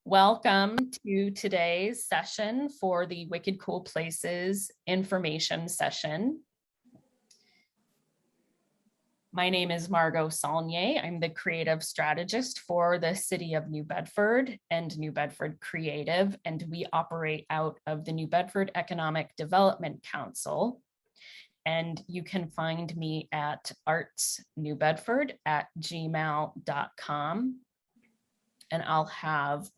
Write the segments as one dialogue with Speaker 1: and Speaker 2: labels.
Speaker 1: Welcome to today's session for the Wicked Cool Places information session. My name is Margot Saulnier. I'm the creative strategist for the City of New Bedford and New Bedford Creative, and we operate out of the New Bedford Economic Development Council. And you can find me at artsnewbedford@gmail.com, and I'll have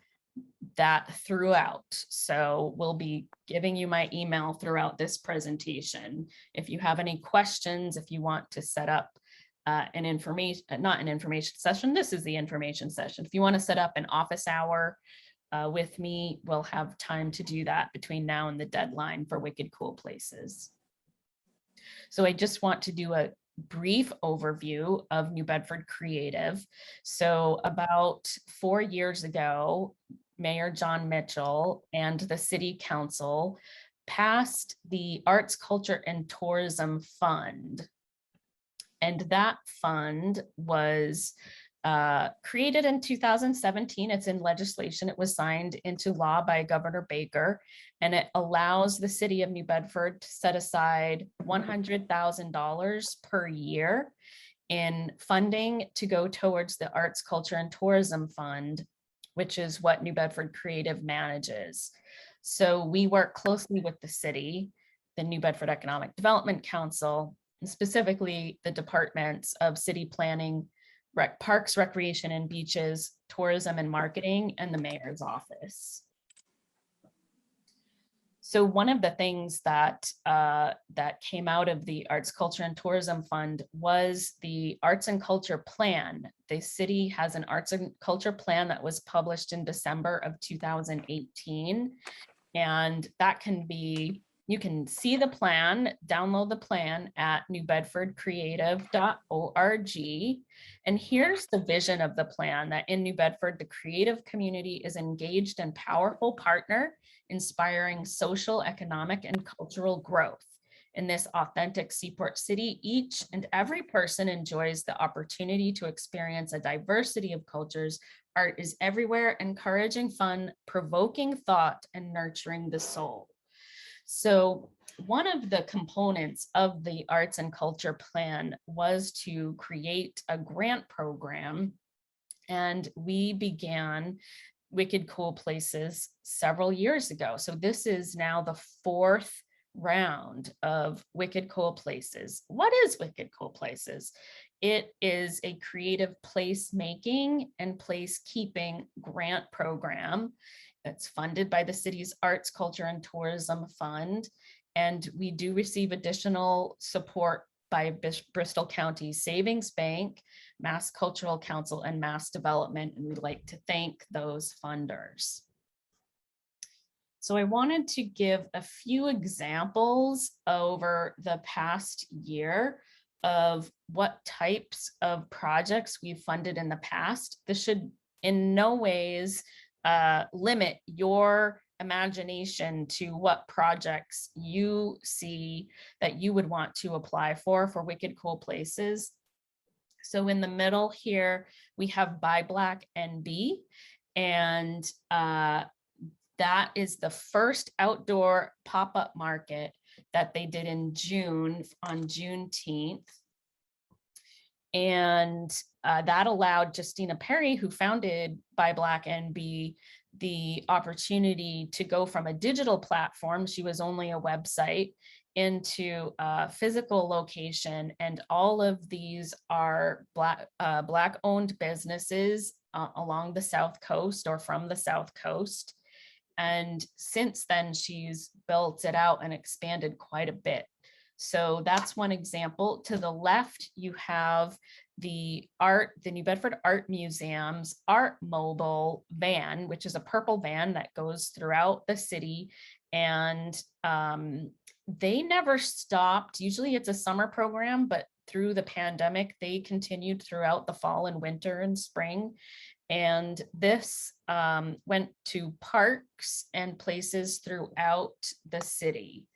Speaker 1: that throughout. So we'll be giving you my email throughout this presentation. If you have any questions, if you want to set up an information, not an information session, this is the information session. If you want to set up an office hour with me, we'll have time to do that between now and the deadline for Wicked Cool Places. So I just want to do a brief overview of New Bedford Creative. So about 4 years ago, Mayor John Mitchell and the City Council passed the Arts, Culture, and Tourism Fund. And that fund was created in 2017. It's in legislation. It was signed into law by Governor Baker, and it allows the City of New Bedford to set aside $100,000 per year in funding to go towards the Arts, Culture, and Tourism Fund, which is what New Bedford Creative manages. So we work closely with the city, the New Bedford Economic Development Council, and specifically the departments of city planning, parks, recreation and beaches, tourism and marketing, and the mayor's office. So one of the things that came out of the Arts, Culture, and Tourism Fund was the Arts and Culture Plan. The city has an Arts and Culture Plan that was published in December of 2018. And that can be, you can see the plan, download the plan at newbedfordcreative.org. And here's the vision of the plan: that in New Bedford, the creative community is engaged and powerful partner, inspiring social, economic, and cultural growth. In this authentic seaport city, each and every person enjoys the opportunity to experience a diversity of cultures. Art is everywhere, encouraging fun, provoking thought, and nurturing the soul. So one of the components of the Arts and Culture Plan was to create a grant program, and we began Wicked Cool Places several years ago. So this is now the 4th round of Wicked Cool Places. What is Wicked Cool Places? It is a creative placemaking and placekeeping grant program that's funded by the city's Arts, Culture, and Tourism Fund. And we do receive additional support by Bristol County Savings Bank, Mass Cultural Council, and Mass Development, and we'd like to thank those funders. So I wanted to give a few examples over the past year of what types of projects we've funded in the past. This should in no ways limit your imagination to what projects you see that you would want to apply for Wicked Cool Places. So in the middle here, we have Buy Black NB, and that is the first outdoor pop-up market that they did in June, on Juneteenth. And that allowed Justina Perry, who founded Buy Black NB, the opportunity to go from a digital platform, she was only a website, into a physical location. And all of these are Black-owned businesses along the South Coast or from the South Coast. And since then, she's built it out and expanded quite a bit. So that's one example. To the left, you have the New Bedford Art Museum's Art Mobile van, which is a purple van that goes throughout the city. And they never stopped. Usually it's a summer program, but through the pandemic, they continued throughout the fall and winter and spring. And this went to parks and places throughout the city.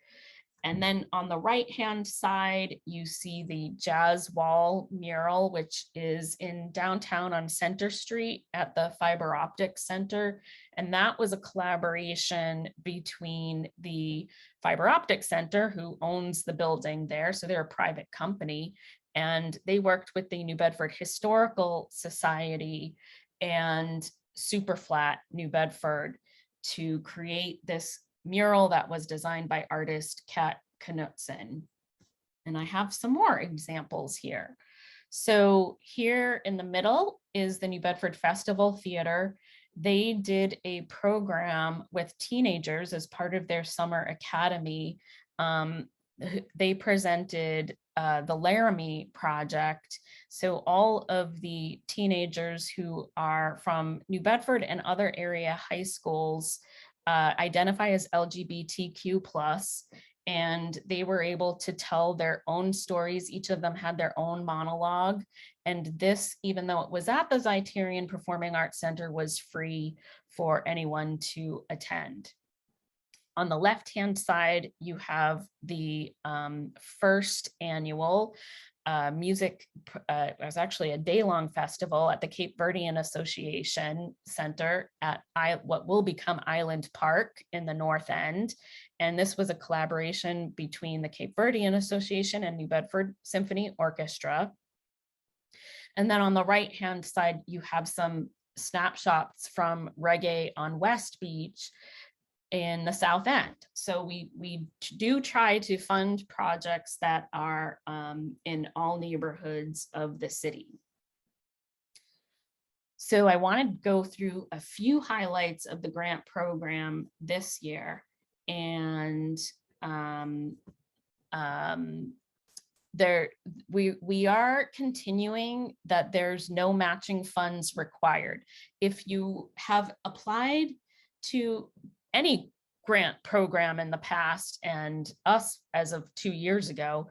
Speaker 1: And then on the right-hand side, you see the Jazz Wall mural, which is in downtown on Center Street at the Fiber Optics Center. And that was a collaboration between the Fiber Optics Center, who owns the building there, so they're a private company, and they worked with the New Bedford Historical Society and Superflat New Bedford to create this mural that was designed by artist Kat Knutson. And I have some more examples here. So here in the middle is the New Bedford Festival Theater. They did a program with teenagers as part of their summer academy. They presented the Laramie Project. So all of the teenagers who are from New Bedford and other area high schools identify as LGBTQ+, and they were able to tell their own stories. Each of them had their own monologue. And this, even though it was at the Zeiterion Performing Arts Center, was free for anyone to attend. On the left-hand side, you have the first annual music, it was actually a day-long festival at the Cape Verdean Association Center at what will become Island Park in the North End. And this was a collaboration between the Cape Verdean Association and New Bedford Symphony Orchestra. And then on the right-hand side, you have some snapshots from Reggae on West Beach in the South End. So we do try to fund projects that are in all neighborhoods of the city. So I want to go through a few highlights of the grant program this year. And we are continuing that there's no matching funds required. If you have applied to any grant program in the past, and us as of 2 years ago,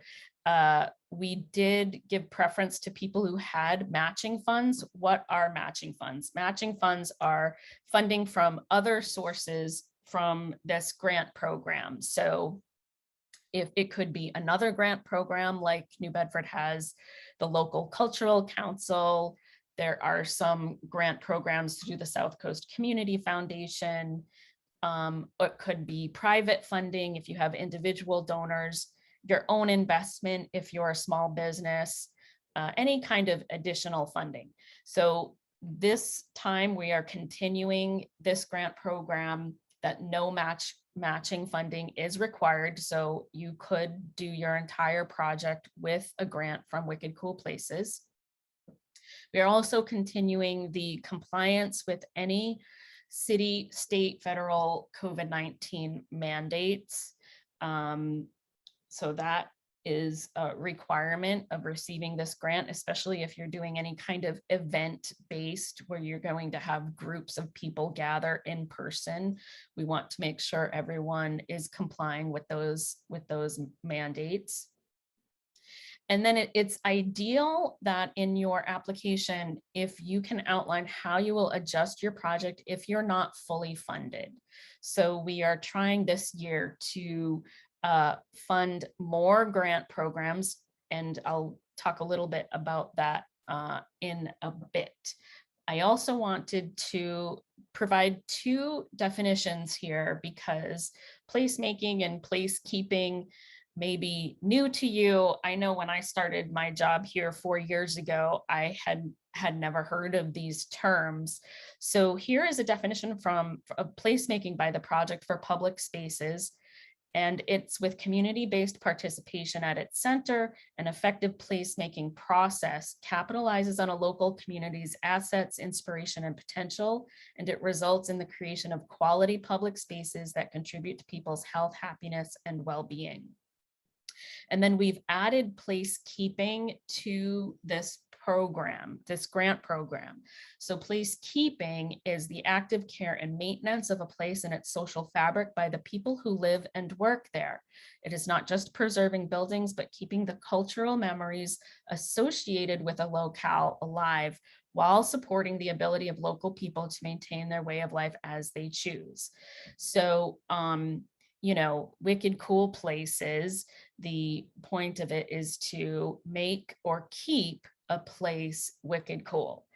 Speaker 1: we did give preference to people who had matching funds. What are matching funds? Matching funds are funding from other sources from this grant program. So if it could be another grant program like New Bedford has, the Local Cultural Council, there are some grant programs through the South Coast Community Foundation. It could be private funding if you have individual donors, your own investment if you're a small business, any kind of additional funding. So this time we are continuing this grant program that no matching funding is required. So you could do your entire project with a grant from Wicked Cool Places. We are also continuing the compliance with any city, state, federal COVID-19 mandates. So that is a requirement of receiving this grant, especially if you're doing any kind of event-based where you're going to have groups of people gather in person. We want to make sure everyone is complying with those mandates. And then it's ideal that in your application, if you can outline how you will adjust your project if you're not fully funded. So we are trying this year to fund more grant programs, and I'll talk a little bit about that in a bit. I also wanted to provide two definitions here because placemaking and placekeeping may be new to you. I know when I started my job here 4 years ago, I had never heard of these terms. So here is a definition from placemaking by the Project for Public Spaces. And it's with community-based participation at its center. An effective placemaking process capitalizes on a local community's assets, inspiration, and potential, and it results in the creation of quality public spaces that contribute to people's health, happiness, and well-being. And then we've added placekeeping to this program, this grant program. So placekeeping is the active care and maintenance of a place and its social fabric by the people who live and work there. It is not just preserving buildings, but keeping the cultural memories associated with a locale alive while supporting the ability of local people to maintain their way of life as they choose. So wicked cool places. The point of it is to make or keep a place wicked cool.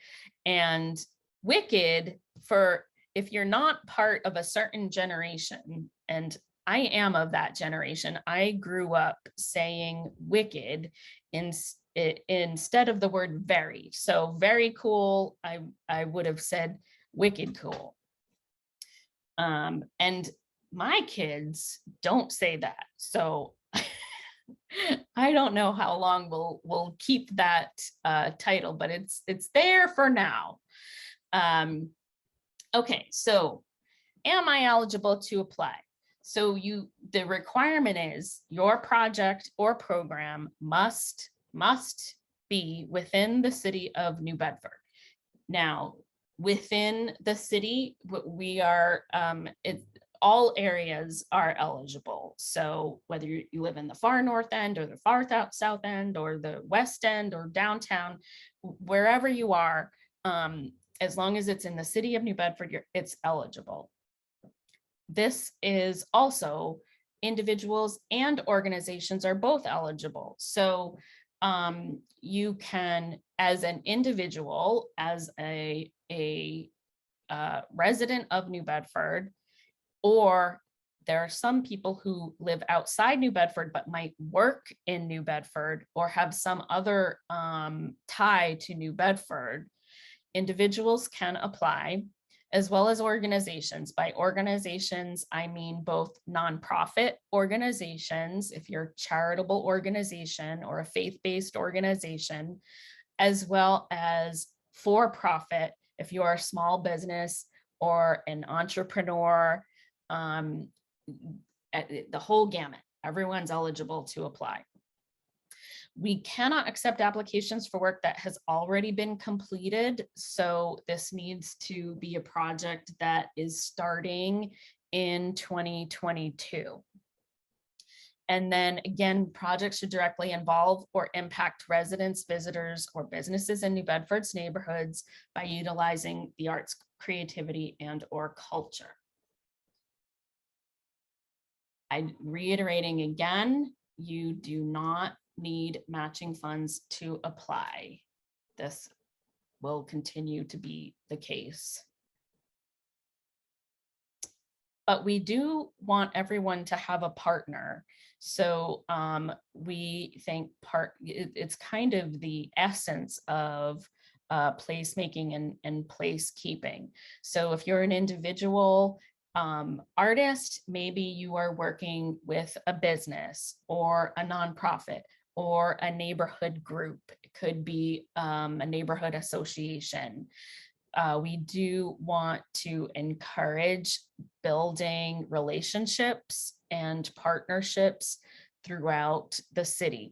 Speaker 1: And wicked, for if you're not part of a certain generation, and I am of that generation, I grew up saying wicked instead of the word very. So very cool, I would have said wicked cool. And my kids don't say that. So I don't know how long we'll keep that title, but it's there for now. Okay, so am I eligible to apply? So the requirement is your project or program must be within the city of New Bedford. Now, within the city, we are, all areas are eligible. So whether you live in the far north end or the far south end or the west end or downtown, wherever you are, as long as it's in the city of New Bedford, it's eligible. This is also individuals and organizations are both eligible. So you can, as an individual, as a resident of New Bedford, or there are some people who live outside New Bedford but might work in New Bedford or have some other tie to New Bedford. Individuals can apply, as well as organizations. By organizations, I mean both nonprofit organizations, if you're a charitable organization or a faith-based organization, as well as for-profit, if you're a small business or an entrepreneur, the whole gamut. Everyone's eligible to apply. We cannot accept applications for work that has already been completed. So this needs to be a project that is starting in 2022. And then again, projects should directly involve or impact residents, visitors, or businesses in New Bedford's neighborhoods by utilizing the arts, creativity, and or culture. I'm reiterating again, you do not need matching funds to apply. This will continue to be the case. But we do want everyone to have a partner. So we think it's kind of the essence of placemaking and placekeeping. So if you're an individual artist, maybe you are working with a business or a nonprofit or a neighborhood group. It could be a neighborhood association. We do want to encourage building relationships and partnerships throughout the city.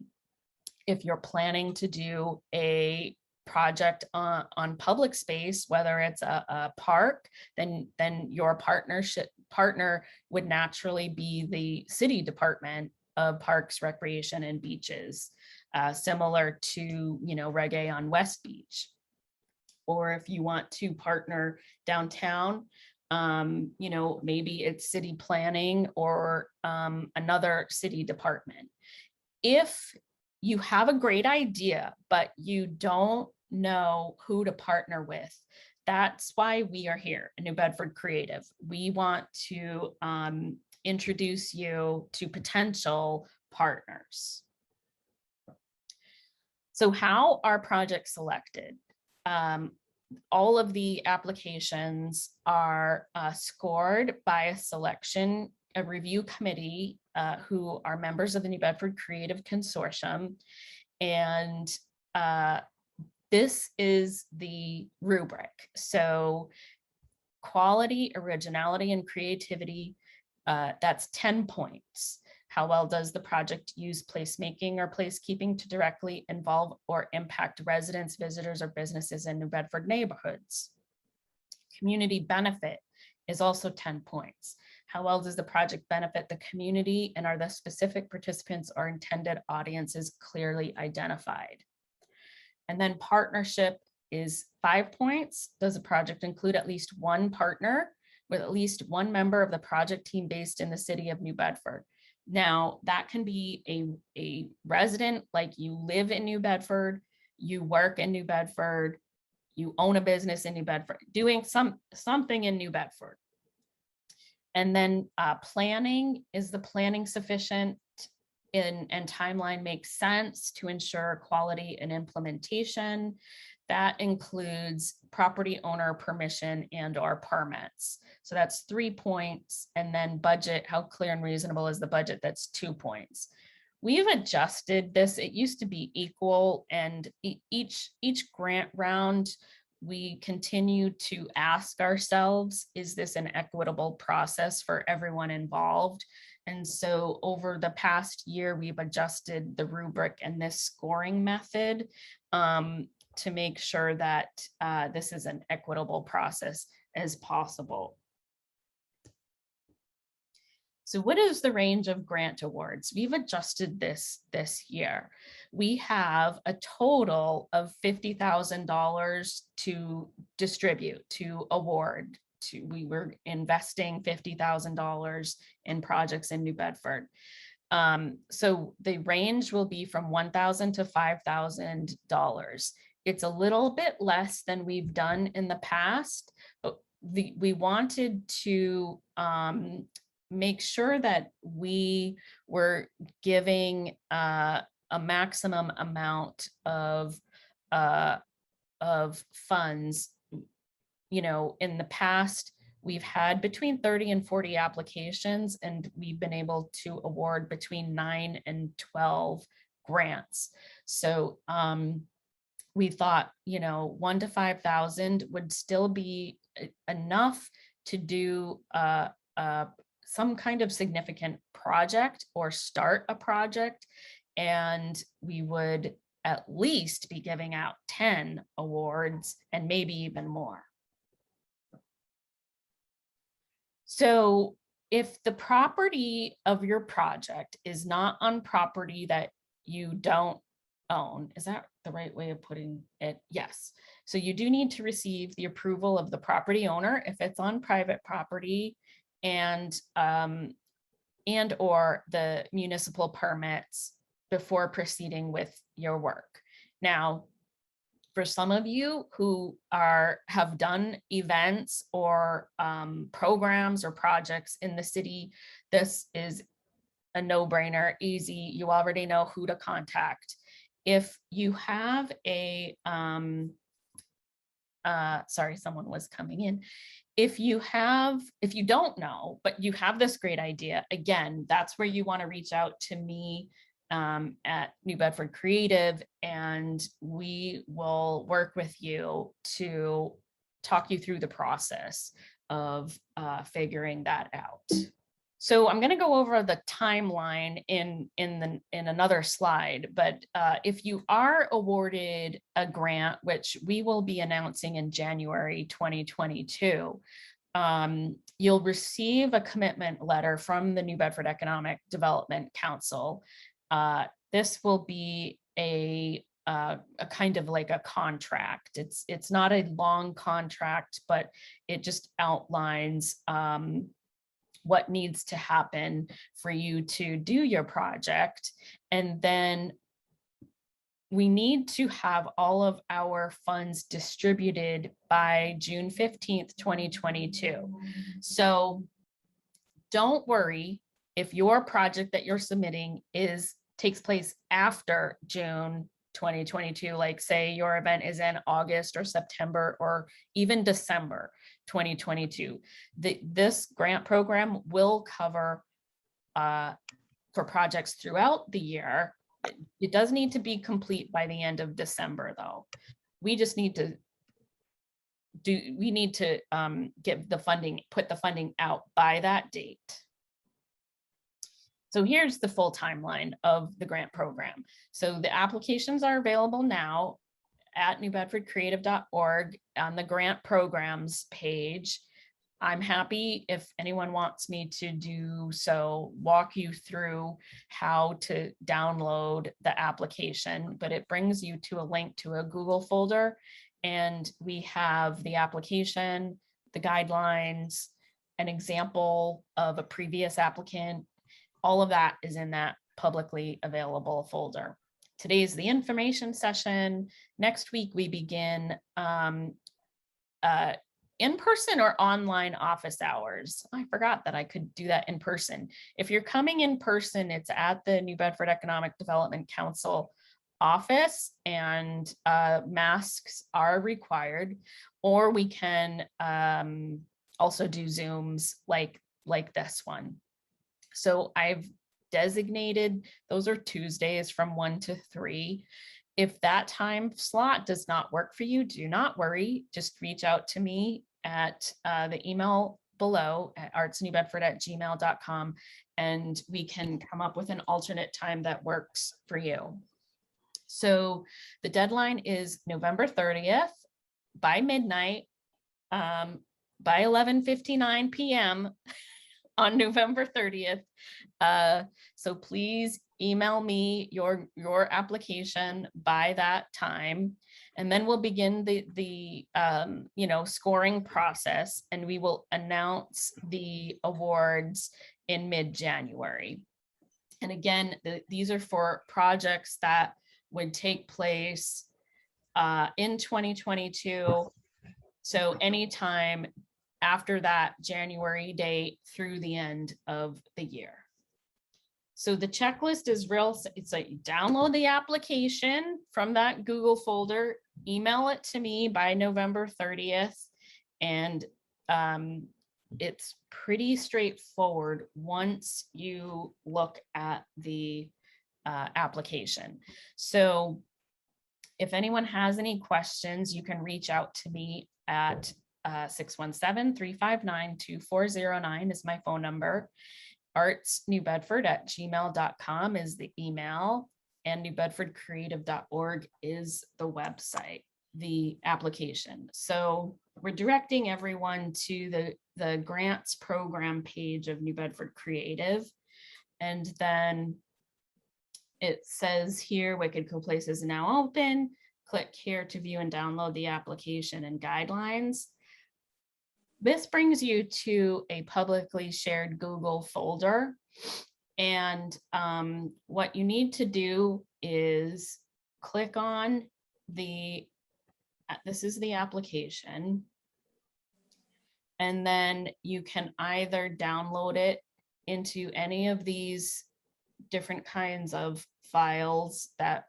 Speaker 1: If you're planning to do a project on public space, whether it's a park, then your partner would naturally be the city department of Parks, Recreation, and Beaches, similar to Reggae on West Beach. Or if you want to partner downtown, maybe it's city planning or another city department. If you have a great idea, but you don't know who to partner with, that's why we are here at New Bedford Creative. We want to introduce you to potential partners. So how are projects selected? All of the applications are scored by a review committee who are members of the New Bedford Creative Consortium. And this is the rubric. So quality, originality, and creativity, that's 10 points. How well does the project use placemaking or placekeeping to directly involve or impact residents, visitors, or businesses in New Bedford neighborhoods? Community benefit is also 10 points. How well does the project benefit the community, and are the specific participants or intended audiences clearly identified? And then partnership is 5 points. Does the project include at least one partner with at least one member of the project team based in the city of New Bedford. Now, that can be a resident, like you live in New Bedford, you work in New Bedford, you own a business in New Bedford, doing something in New Bedford. And then planning, is the planning sufficient and timeline makes sense to ensure quality and implementation? That includes property owner permission and or permits. So that's 3 points. And then budget, how clear and reasonable is the budget? That's 2 points. We've adjusted this. It used to be equal, and each grant round, we continue to ask ourselves, is this an equitable process for everyone involved? And so over the past year, we've adjusted the rubric and this scoring method to make sure that this is an equitable process as possible. So what is the range of grant awards? We've adjusted this year. We have a total of $50,000 to distribute, to award. We were investing $50,000 in projects in New Bedford. So the range will be from $1,000 to $5,000. It's a little bit less than we've done in the past, but we wanted to make sure that we were giving a maximum amount of funds. You know, in the past, we've had between 30 and 40 applications, and we've been able to award between 9 and 12 grants. So we thought, you know, 1 to 5,000 would still be enough to do some kind of significant project or start a project. And we would at least be giving out 10 awards and maybe even more. So if the property of your project is not on property that you don't own, is that the right way of putting it? Yes. So you do need to receive the approval of the property owner if it's on private property, and or the municipal permits before proceeding with your work. Now, for some of you who have done events or programs or projects in the city, this is a no-brainer, easy. You already know who to contact. If you have a, sorry, someone was coming in. If you don't know, but you have this great idea, again, that's where you want to reach out to me at New Bedford Creative, and we will work with you to talk you through the process of figuring that out. So I'm going to go over the timeline in another slide, but if you are awarded a grant, which we will be announcing in January 2022, you'll receive a commitment letter from the New Bedford Economic Development Council. This will be a kind of like a contract. It's not a long contract, but it just outlines what needs to happen for you to do your project. And then we need to have all of our funds distributed by June 15th, 2022. So don't worry if your project that you're submitting takes place after June 2022, like say your event is in August or September or even December 2022. This grant program will cover for projects throughout the year. It does need to be complete by the end of December, though. We just need to give the funding, put the funding out by that date. So here's the full timeline of the grant program. So the applications are available now at newbedfordcreative.org on the grant programs page. I'm happy if anyone wants me to do so, walk you through how to download the application, but it brings you to a link to a Google folder, and we have the application, the guidelines, an example of a previous applicant. All of that is in that publicly available folder. Today is the information session. Next week, we begin in-person or online office hours. I forgot that I could do that in person. If you're coming in person, it's at the New Bedford Economic Development Council office, and masks are required, or we can also do Zooms like this one. So I've designated, those are Tuesdays from 1 to 3. If that time slot does not work for you, do not worry. Just reach out to me at the email below at artsnewbedford@gmail.com, and we can come up with an alternate time that works for you. So the deadline is November 30th by midnight, by 11:59 p.m. on November 30th. So please email me your application by that time, and then we'll begin the scoring process, and we will announce the awards in mid-January. And again, these are for projects that would take place in 2022. So anytime after that January date through the end of the year. So the checklist is it's like you download the application from that Google folder, email it to me by November 30th, and it's pretty straightforward once you look at the application. So if anyone has any questions, you can reach out to me at 617-359-2409 is my phone number. artsnewbedford@gmail.com is the email, and newbedfordcreative.org is the website, the application. So we're directing everyone to the grants program page of New Bedford Creative. And then it says here, Wicked Co-Place is now open. Click here to view and download the application and guidelines. This brings you to a publicly shared Google folder. And what you need to do is click on this is the application. And then you can either download it into any of these different kinds of files that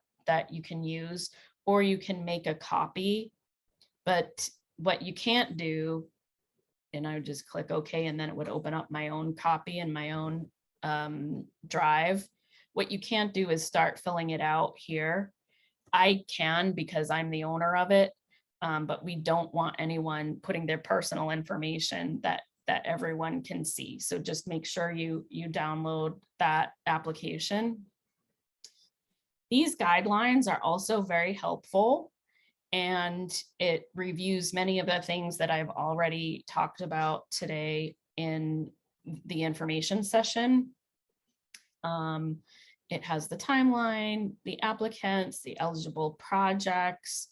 Speaker 1: you can use, or you can make a copy. But what you can't do, and I would just click OK, and then it would open up my own copy in my own drive. What you can't do is start filling it out here. I can, because I'm the owner of it, but we don't want anyone putting their personal information that everyone can see. So just make sure you download that application. These guidelines are also very helpful, and it reviews many of the things that I've already talked about today in the information session. It has the timeline, the applicants, the eligible projects,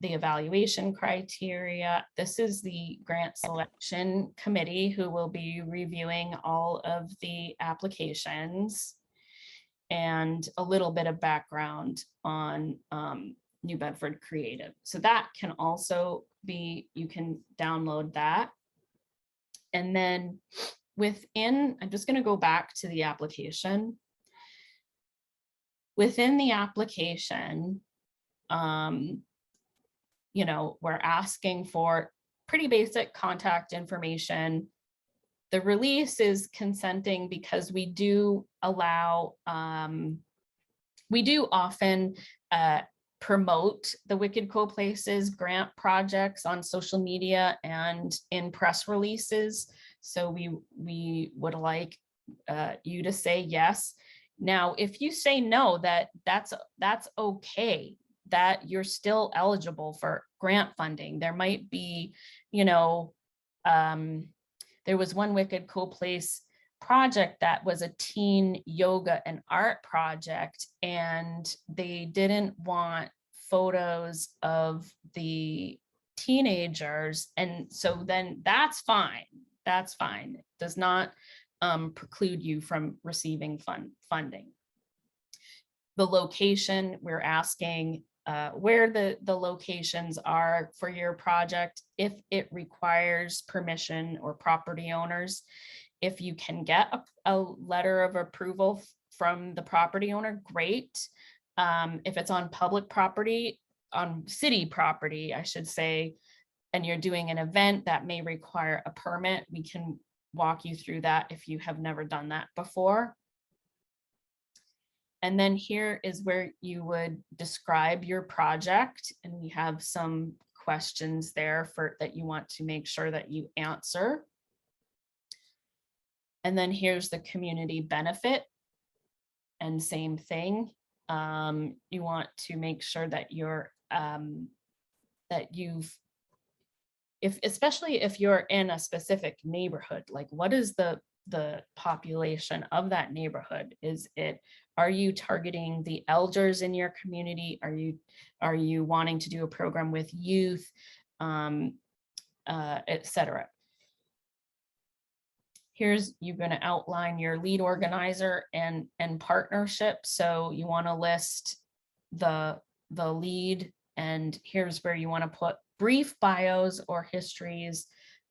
Speaker 1: the evaluation criteria. This is the grant selection committee who will be reviewing all of the applications, and a little bit of background on New Bedford Creative. So that can also be, you can download that. And then within, I'm just going to go back to the application. Within the application, we're asking for pretty basic contact information. The release is consenting because we do allow, we do often promote the Wicked Co-Places grant projects on social media and in press releases. So we would like you to say yes. Now, if you say no, that's okay, that you're still eligible for grant funding. There might be, there was one Wicked Co-Place project that was a teen yoga and art project, and they didn't want photos of the teenagers. And so then that's fine. That's fine. It does not preclude you from receiving funding. The location, we're asking where the locations are for your project, if it requires permission or property owners. If you can get a letter of approval from the property owner, great. If it's on public property, on city property, I should say, and you're doing an event that may require a permit, we can walk you through that if you have never done that before. And then here is where you would describe your project, and we have some questions there that you want to make sure that you answer. And then here's the community benefit, and same thing. You want to make sure that you're especially if you're in a specific neighborhood, like what is the population of that neighborhood? Are you targeting the elders in your community? Are you wanting to do a program with youth, etc. Here's, you're going to outline your lead organizer and partnership. So you want to list the lead, and here's where you want to put brief bios or histories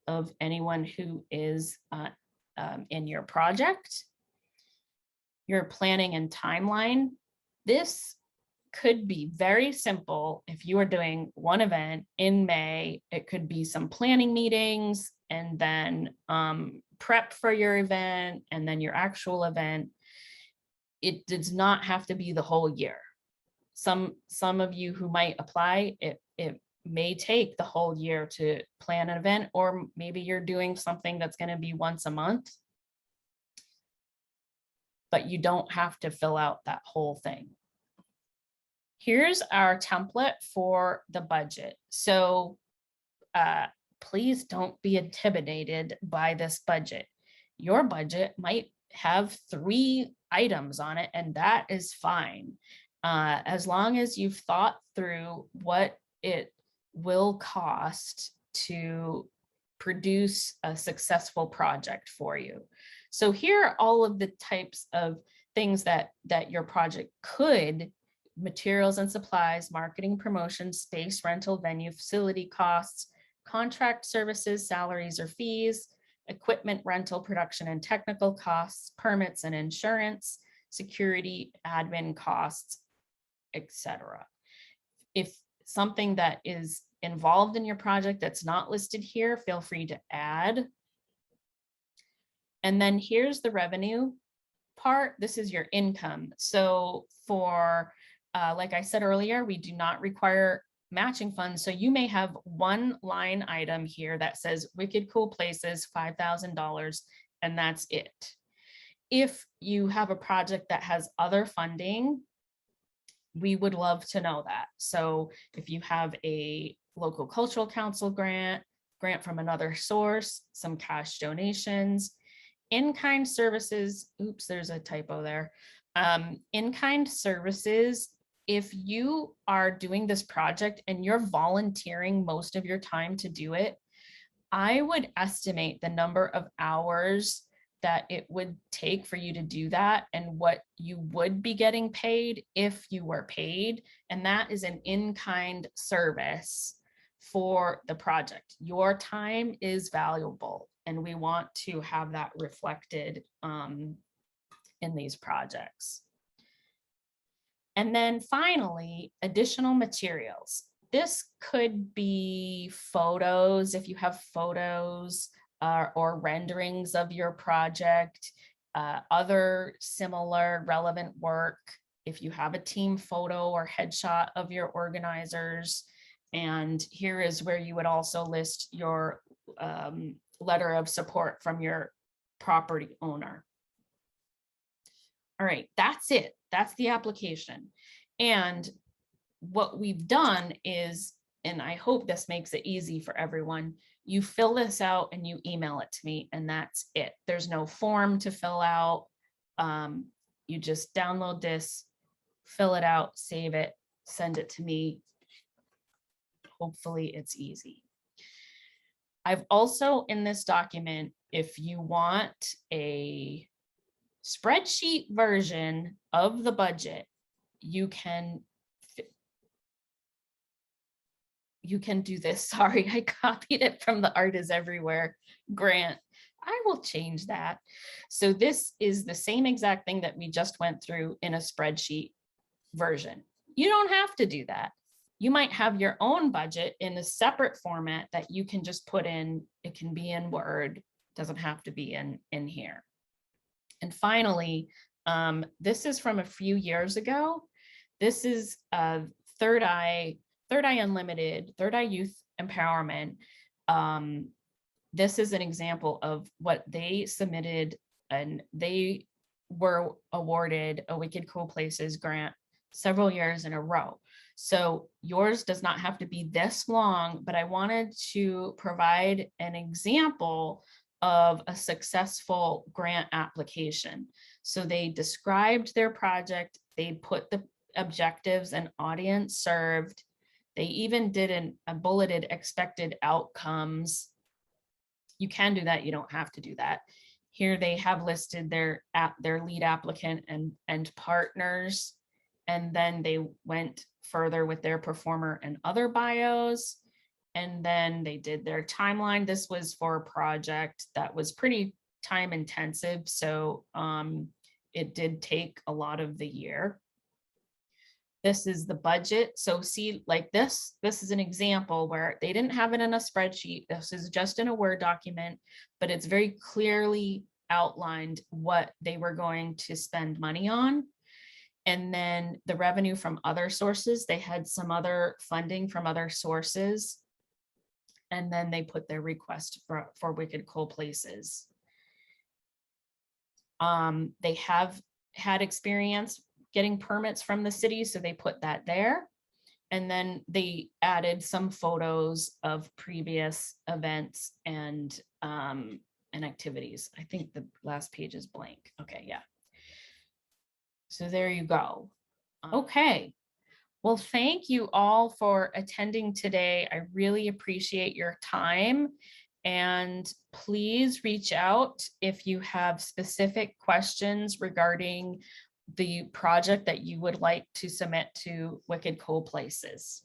Speaker 1: of anyone who is in your project. Your planning and timeline. This could be very simple. If you are doing one event in May, it could be some planning meetings and then prep for your event and then your actual event. It does not have to be the whole year. Some of you who might apply, it may take the whole year to plan an event, or maybe you're doing something that's going to be once a month, but you don't have to fill out that whole thing. Here's our template for the budget. So please don't be intimidated by this budget. Your budget might have 3 items on it, and that is fine. As long as you've thought through what it will cost to produce a successful project for you. So here are all of the types of things that your project could: materials and supplies, marketing, promotion, space rental, venue, facility costs, contract services, salaries or fees, equipment rental, production and technical costs, permits and insurance, security, admin costs, etc. If something that is involved in your project that's not listed here, feel free to add. And then here's the revenue part. This is your income. So for, like I said earlier, we do not require matching funds. So you may have one line item here that says Wicked Cool Places, $5,000, and that's it. If you have a project that has other funding, we would love to know that. So if you have a local cultural council grant from another source, some cash donations, in-kind services, oops, there's a typo there. In-kind services, if you are doing this project and you're volunteering most of your time to do it, I would estimate the number of hours that it would take for you to do that and what you would be getting paid if you were paid. And that is an in-kind service for the project. Your time is valuable, and we want to have that reflected in these projects. And then finally, additional materials. This could be photos, if you have photos or renderings of your project, other similar relevant work, if you have a team photo or headshot of your organizers. And here is where you would also list your letter of support from your property owner. All right, that's it. That's the application. And what we've done is, and I hope this makes it easy for everyone, you fill this out and you email it to me, and that's it. There's no form to fill out. You just download this, fill it out, save it, send it to me. Hopefully it's easy. I've also in this document if you want a spreadsheet version of the budget, you can do this. Sorry, I copied it from the Art is Everywhere grant. I will change that. So this is the same exact thing that we just went through in a spreadsheet version. You don't have to do that. You might have your own budget in a separate format that you can just put in. It can be in Word, doesn't have to be in here. And finally, this is from a few years ago. This is Third Eye Unlimited, Third Eye Youth Empowerment. This is an example of what they submitted, and they were awarded a Wicked Cool Places grant several years in a row. So yours does not have to be this long, but I wanted to provide an example of a successful grant application. So they described their project, they put the objectives and audience served. They even did a bulleted expected outcomes. You can do that, you don't have to do that. Here they have listed their lead applicant and partners, and then they went further with their performer and other bios, and then they did their timeline. This was for a project that was pretty time intensive, so it did take a lot of the year. This is the budget. So see, like this is an example where they didn't have it in a spreadsheet. This is just in a Word document, but it's very clearly outlined what they were going to spend money on. And then the revenue from other sources, they had some other funding from other sources. And then they put their request for Wicked Cool Places. They have had experience getting permits from the city, so they put that there. And then they added some photos of previous events and activities. I think the last page is blank. Okay, yeah. So there you go. Okay. Well, thank you all for attending today. I really appreciate your time. And please reach out if you have specific questions regarding the project that you would like to submit to Wicked Cool Places.